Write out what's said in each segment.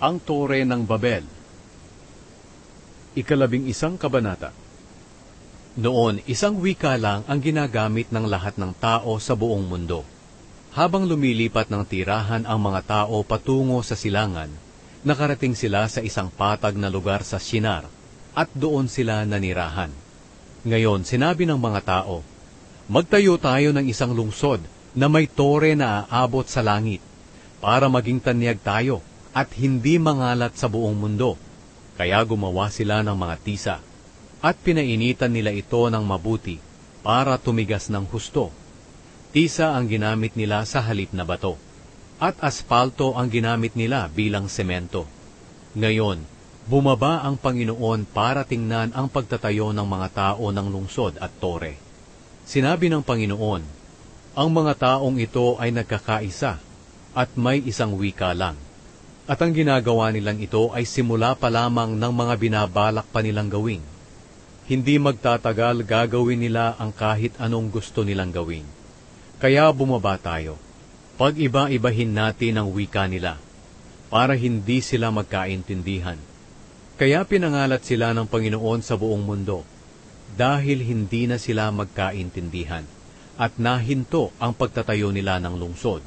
Ang Tore ng Babel. Ikalabing-isang kabanata. Noon, isang wika lang ang ginagamit ng lahat ng tao sa buong mundo. Habang lumilipat ng tirahan ang mga tao patungo sa silangan, nakarating sila sa isang patag na lugar sa Shinar, at doon sila nanirahan. Ngayon, sinabi ng mga tao, "Magtayo tayo ng isang lungsod na may tore na aabot sa langit, para maging tanyag tayo at hindi mangalat sa buong mundo." Kaya gumawa sila ng mga tisa, at pinainitan nila ito ng mabuti para tumigas ng husto. Tisa ang ginamit nila sa halip na bato, at aspalto ang ginamit nila bilang semento. Ngayon, bumaba ang Panginoon para tingnan ang pagtatayo ng mga tao ng lungsod at tore. Sinabi ng Panginoon, "Ang mga taong ito ay nagkakaisa, at may isang wika lang. At ang ginagawa nilang ito ay simula pa lamang ng mga binabalak pa nilang gawin. Hindi magtatagal gagawin nila ang kahit anong gusto nilang gawin. Kaya bumaba tayo. Pag-iba-ibahin natin ang wika nila, para hindi sila magkaintindihan." Kaya pinangalat sila ng Panginoon sa buong mundo, dahil hindi na sila magkaintindihan, at nahinto ang pagtatayo nila ng lungsod.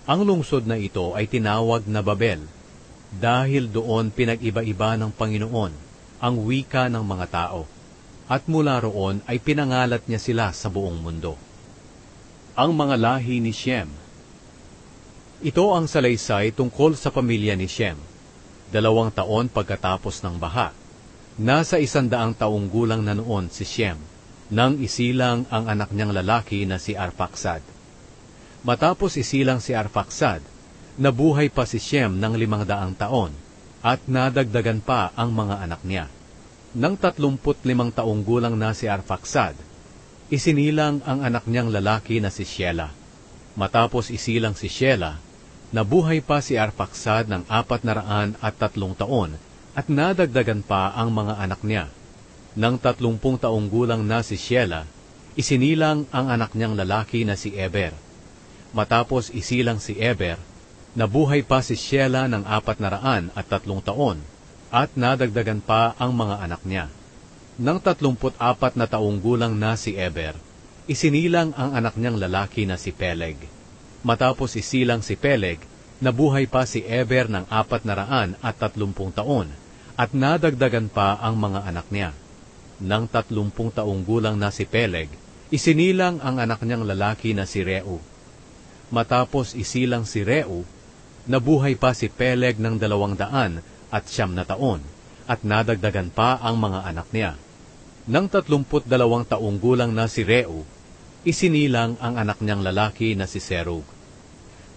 Ang lungsod na ito ay tinawag na Babel, dahil doon pinag-iba-iba ng Panginoon ang wika ng mga tao, at mula roon ay pinangalat niya sila sa buong mundo. Ang mga lahi ni Shem. Ito ang salaysay tungkol sa pamilya ni Shem. 2 taon pagkatapos ng baha, nasa 100 taong gulang na noon si Shem, nang isilang ang anak niyang lalaki na si Arphaxad. Matapos isilang si Arphaxad, nabuhay pa si Shem ng 500 taon, at nadagdagan pa ang mga anak niya. Nang 35 taong gulang na si Arphaxad, isinilang ang anak niyang lalaki na si Shelah. Matapos isilang si Shelah, nabuhay pa si Arphaxad ng 403 taon, at nadagdagan pa ang mga anak niya. Nang 30 taong gulang na si Shelah, isinilang ang anak niyang lalaki na si Eber. Matapos isilang si Eber, nabuhay pa si Shelah ng 403 taon, at nadagdagan pa ang mga anak niya. Nang 34 na taong gulang na si Eber, isinilang ang anak niyang lalaki na si Peleg. Matapos isilang si Peleg, nabuhay pa si Eber ng 430 taon, at nadagdagan pa ang mga anak niya. Nang 30 taong gulang na si Peleg, isinilang ang anak niyang lalaki na si Reu. Matapos isilang si Reu, nabuhay pa si Peleg ng 209 taon, at nadagdagan pa ang mga anak niya. Nang 32 taong gulang na si Reu, isinilang ang anak niyang lalaki na si Serug.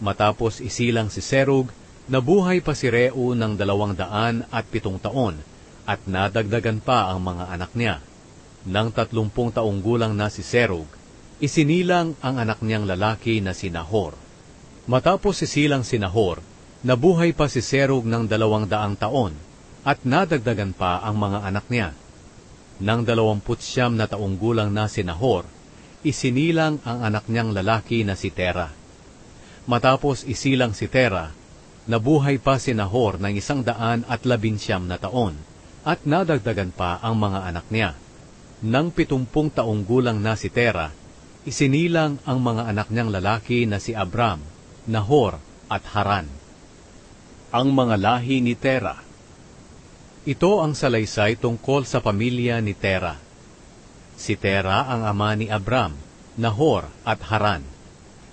Matapos isilang si Serug, nabuhay pa si Reu ng 207 taon, at nadagdagan pa ang mga anak niya. Nang 30 taong gulang na si Serug, isinilang ang anak niyang lalaki na si Nahor. Matapos isilang si Nahor, nabuhay pa si Serug ng 200 taon, at nadagdagan pa ang mga anak niya. Nang 29 na taong gulang na si Nahor, isinilang ang anak niyang lalaki na si Tera. Matapos isilang si Tera, nabuhay pa si Nahor ng 119 na taon, at nadagdagan pa ang mga anak niya. Nang 70 taong gulang na si Tera, isinilang ang mga anak niyang lalaki na si Abram, Nahor, at Haran. Ang mga lahi ni Tera. Ito ang salaysay tungkol sa pamilya ni Tera. Si Tera ang ama ni Abram, Nahor, at Haran.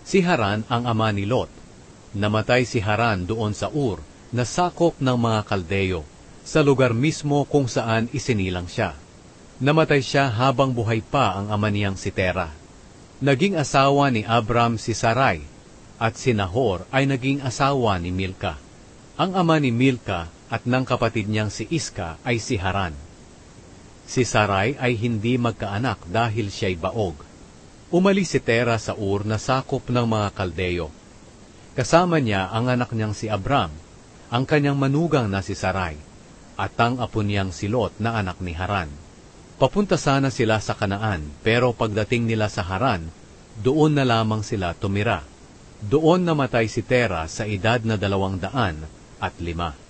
Si Haran ang ama ni Lot. Namatay si Haran doon sa Ur, na sakop ng mga Kaldeyo, sa lugar mismo kung saan isinilang siya. Namatay siya habang buhay pa ang ama niyang si Tera. Naging asawa ni Abram si Sarai, at si Nahor ay naging asawa ni Milka. Ang ama ni Milka at ng kapatid niyang si Iska ay si Haran. Si Sarai ay hindi magkaanak dahil siya'y baog. Umalis si Tera sa Ur na sakop ng mga Kaldeyo. Kasama niya ang anak niyang si Abram, ang kanyang manugang na si Sarai, at ang apo niyang si Lot na anak ni Haran. Papunta sana sila sa Kanaan, pero pagdating nila sa Haran, doon na lamang sila tumira. Doon namatay si Tera sa edad na 205.